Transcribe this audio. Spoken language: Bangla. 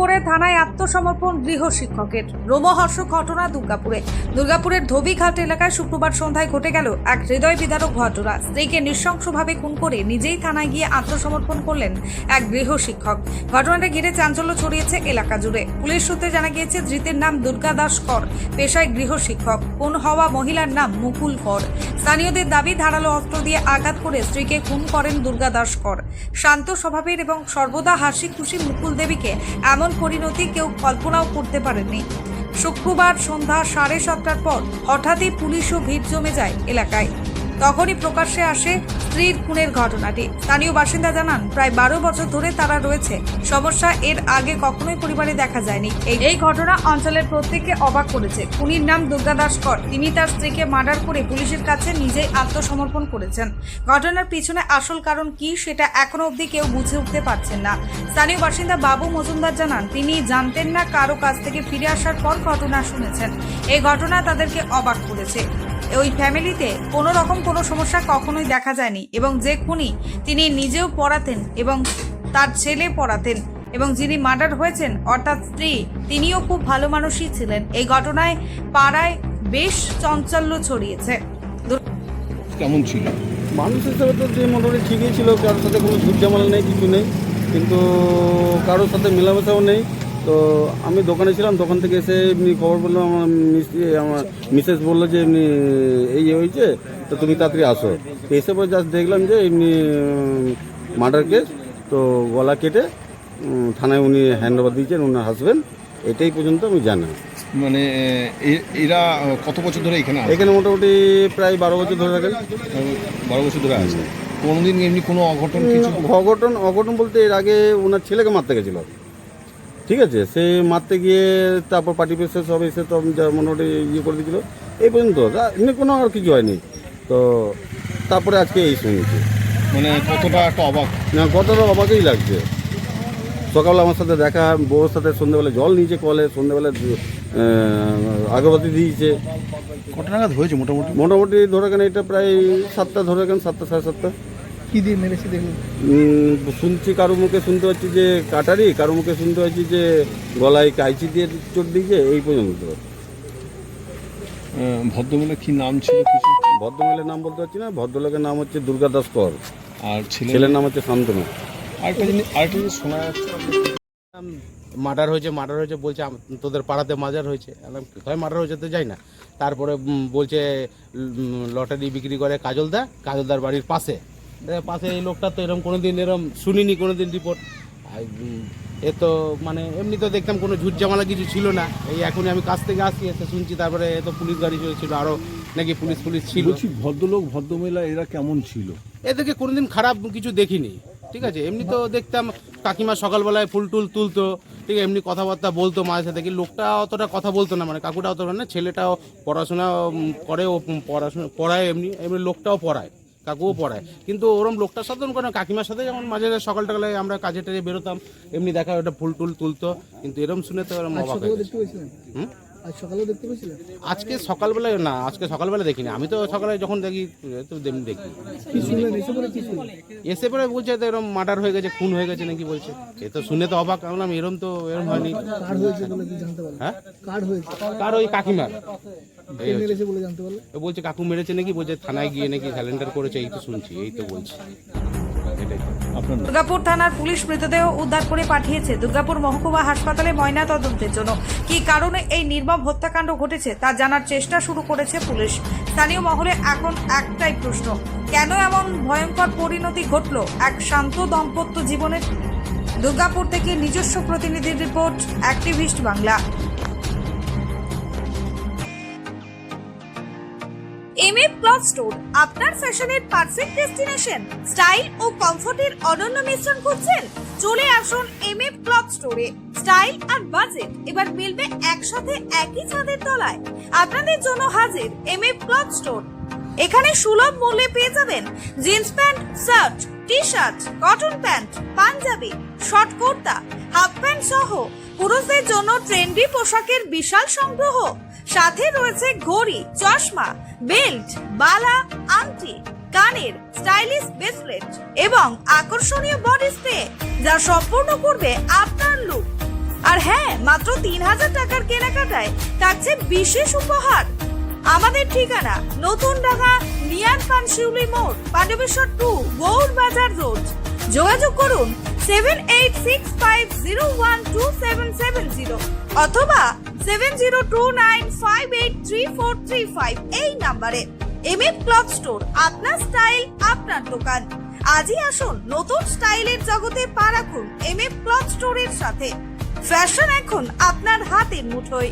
করে থানায় আত্মসমর্পণ গৃহ শিক্ষকের। রোমহর্ষক ঘটনা দুর্গাপুরের ধোবিঘাট এলাকায় শুক্রবার সন্ধ্যায় ঘটে গেল এক হৃদয় বিদারক ঘটনা। স্ত্রীকে নৃশংসভাবে খুন করে নিজেই থানায় গিয়ে আত্মসমর্পণ করলেন এক গৃহ শিক্ষক। ঘটনাটা ঘিরে চাঞ্চল্য ছড়িয়েছে এলাকা জুড়ে। পুলিশ সূত্রে জানা গিয়েছে, ধৃতের নাম দুর্গা দাস কর, পেশায় গৃহ শিক্ষক। খুন হওয়া মহিলার নাম মুকুল কর। স্থানীয়দের দাবি, ধারালো অস্ত্র দিয়ে আঘাত করে স্ত্রীকে খুন করেন দুর্গা দাস কর। শান্ত স্বভাবের এবং সর্বদা হাসি খুশি মুকুল দেবীকে এমন পরিণতি কেউ কল্পনাও করতে পারেননি। শুক্রবার সন্ধ্যা 7:30টার পর হঠাৎই পুলিশ ও ভিড় জমে যায় এলাকায়। তখনই প্রকাশ্যে আসে স্ত্রীর খুনের ঘটনাটি। স্থানীয় বাসিন্দা জানান, প্রায় 12 বছর ধরে তারা রয়েছে সমস্যা, এর আগে কখনোই পরিবারে দেখা যায়নি। এই ঘটনা অঞ্চলের প্রত্যেককে অবাক করেছে। খুনির নাম দুর্গা দাস কর। তিনি তার স্ত্রীকে মার্ডার করে পুলিশের কাছে নিজেই আত্মসমর্পণ করেছেন। ঘটনার পিছনে আসল কারণ কি সেটা এখনো অবধি কেউ বুঝে উঠতে পারছেন না। স্থানীয় বাসিন্দা বাবু মজুমদার জানান, তিনি জানতেন না, কারো কাছ থেকে ফিরে আসার পর ঘটনা শুনেছেন। এই ঘটনা তাদেরকে অবাক করেছে। ওই ফ্যামিলিতে কোনো রকম কোনো সমস্যা কখনোই দেখা যায়নি এবং যে খুনি তিনি নিজেও পড়াতেন এবং তার ছেলে পড়াতেন এবং যিনি মার্ডার হয়েছেন অর্থাৎ স্ত্রী, তিনিও খুব ভালো মানুষই ছিলেন। এই ঘটনায় পাড়ায় বেশ চাঞ্চল্য ছড়িয়েছে। কেমন ছিল? মানুষ হিসেবে তো যে মোটামুটি ঠিকই ছিল, কারোর সাথে কোনো ঝুটঝামেলা নেই, কিছু নেই, কিন্তু কারোর সাথে মেলামেশাও নেই। তো আমি দোকানে ছিলাম, দোকান থেকে এসে এমনি খবর বললাম, আমার মিসেস বললো যে এমনি এই হয়েছে, তো তুমি তাড়াতাড়ি আসো। তো এসে পরে জাস্ট দেখলাম যে এমনি মার্ডার কেস, তো গলা কেটে থানায় উনি হ্যান্ড ওভার দিয়েছেন ওনার হাজব্যান্ড। এটাই পর্যন্ত আমি জানি। মানে এরা কত বছর ধরে এখানে আছে? এখানে মোটামুটি প্রায় 12 বছর ধরে রাখেন। 12 বছর ধরে আছে। কোনোদিন এমনি কোনো অঘটন কিছু? অঘটন বলতে এর আগে ওনার ছেলেকে মারতে গেছিলো, ঠিক আছে, সে মারতে গিয়ে তারপর পার্টি পেসে সব এসে তো মোটামুটি ইয়ে করে দিয়েছিল। এই পর্যন্ত এমনি কোনো আর কিছু হয়নি। তো তারপরে আজকে এই শুনেছি। মানে কতটা একটা অবাক? না, কতটা অবাকই লাগছে। সকালে আমার সাথে দেখা, বউর সাথে সন্ধ্যেবেলা জল নিয়েছে কলে, সন্ধ্যেবেলা আগরবাতি দিয়েছে। কত নাগাদ হয়েছে মোটামুটি ধরে কেন এটা প্রায় 7টা, ধরে কেন 7টা, 7:30। কি দিয়ে মেরেছে দেখুন? শুনছি কারো মুখে শুনতে পাচ্ছি যে কাটারি, কারো মুখে শুনতে পাচ্ছি যে গলায় কাইচি দিয়ে চোট দিয়েছে। এই পর্যন্ত। ভদ্রমহিলা কি নাম ছিল কিছু? ভদ্রমহিলার নাম বলতে পারছি না। ভদ্রলোকের নাম হচ্ছে দুর্গা দাস কর, আর ছেলের নাম হচ্ছে শান্তনু। আরেকটা জিনিস শোনা যাচ্ছে মার্ডার হয়েছে বলছে তোদের পাড়াতে মার্ডার হয়েছে। কোথায় মার্ডার হয়েছে তো যাই না। তারপরে বলছে লটারি বিক্রি করে কাজলদার বাড়ির পাশে এই লোকটা তো এরকম কোনোদিন শুনিনি কোনোদিন রিপোর্ট। এ তো মানে এমনি তো দেখতাম কোনো ঝুটঝামেলা কিছু ছিল না। এই এখনই আমি কাছ থেকে আসছি, এসে শুনছি। তারপরে এ তো পুলিশ গাড়ি চলেছিল, আরও নাকি পুলিশ ছিল। ভদ্রলোক ভদ্রমহিলা এরা কেমন ছিল? এদেরকে কোনোদিন খারাপ কিছু দেখিনি, ঠিক আছে। এমনি তো দেখতাম কাকিমা সকালবেলায় ফুল টুল তুলতো, ঠিক আছে, এমনি কথাবার্তা বলতো মাঝে সাথে। লোকটা অতটা কথা বলতো না, মানে কাকুটা অতটা না। ছেলেটাও পড়াশোনা করে, ও পড়াশোনা পড়ায়, এমনি লোকটাও পড়ায়, কাকুও পড়ায়। কিন্তু ওরম লোকটার সাথে কোনো কাকিমার সাথে যেমন মাঝে সকালটালে আমরা কাজে টাজে বেরোতাম, এমনি দেখা ওটা ফুল টুল তুলতো। কিন্তু এরম শুনে তো এরম অবাক হয়ে গেছে। আজকে সকালবেলা দেখিনি। আমি তো সকালে যখন দেখি তো দেখি এসে পরে বলছে তো এরকম মার্ডার হয়ে গেছে, খুন হয়ে গেছে নাকি বলছে। এ তো শুনে তো অবাক। আমি এরম হয়নি। হ্যাঁ, কার ওই কাকিমার বলছে কাকু মেরেছে নাকি, বলছে থানায় গিয়ে নাকি স্যালেন্ডার করেছে। এই তো শুনছি, এই তো বলছি। দুর্গাপুর থানার পুলিশ মৃতদেহ উদ্ধার করে পাঠিয়েছে দুর্গাপুর মহকুমা হাসপাতালে ময়না তদন্তের জন্য। কি কারণে এই নির্মম হত্যাকাণ্ড ঘটেছে তা জানার চেষ্টা শুরু করেছে পুলিশ। স্থানীয় মহলে এখন একটাই প্রশ্ন, কেন এমন ভয়ঙ্কর পরিণতি ঘটল এক শান্ত দাম্পত্য জীবনের? দুর্গাপুর থেকে নিজস্ব প্রতিনিধির report, activist Bangla. MF cloth store, আপনার ফ্যাশনের পারফেক্ট ডেস্টিনেশন। স্টাইল ও কমফোর্টের অনন্য মিশ্রণ খুঁজছেন? চলে আসুন এমএফ ক্লথ স্টোরে। স্টাইল আর বাজেট এবার মিলবে একসাথে একই ছাদের তলায়। আপনাদের জন্য হাজির এমএফ ক্লথ স্টোর। এখানে সুলভ মূল্যে পেয়ে যাবেন jeans pant, shirt, T shirt, cotton pant, Panjabi, short kurta, half pant সহ পুরুষদের জন্য ট্রেন্ডি পোশাকের বিশাল সংগ্রহ। সাথে রয়েছে ঘড়ি, চশমা, বেল্ট, বালা, আংটি, কানের স্টাইলিশ ব্রেসলেট এবং আকর্ষণীয় বডি স্প্রে, যা সম্পূর্ণ করবে আপনার লুক। আর মাত্র 3000 টাকার কেনাকাটায় থাকছে বিশেষ উপহার। আমাদের ঠিকানা নতুন ঢাকা নিয়ার পানশিউলি মোড়, পাণ্ডবেশ্বর 2, গৌড় বাজার রোড। যোগাযোগ করুন 7865012770 অথবা 7029583435 এই নাম্বারে। এমএফ ক্লথ স্টোর, আপনার স্টাইল আপনার দোকান। আজই আসুন নতুন স্টাইলের জগতে পা রাখুন এমএফ ক্লথ স্টোরের সাথে। ফ্যাশন এখন আপনার হাতের মুঠোয়।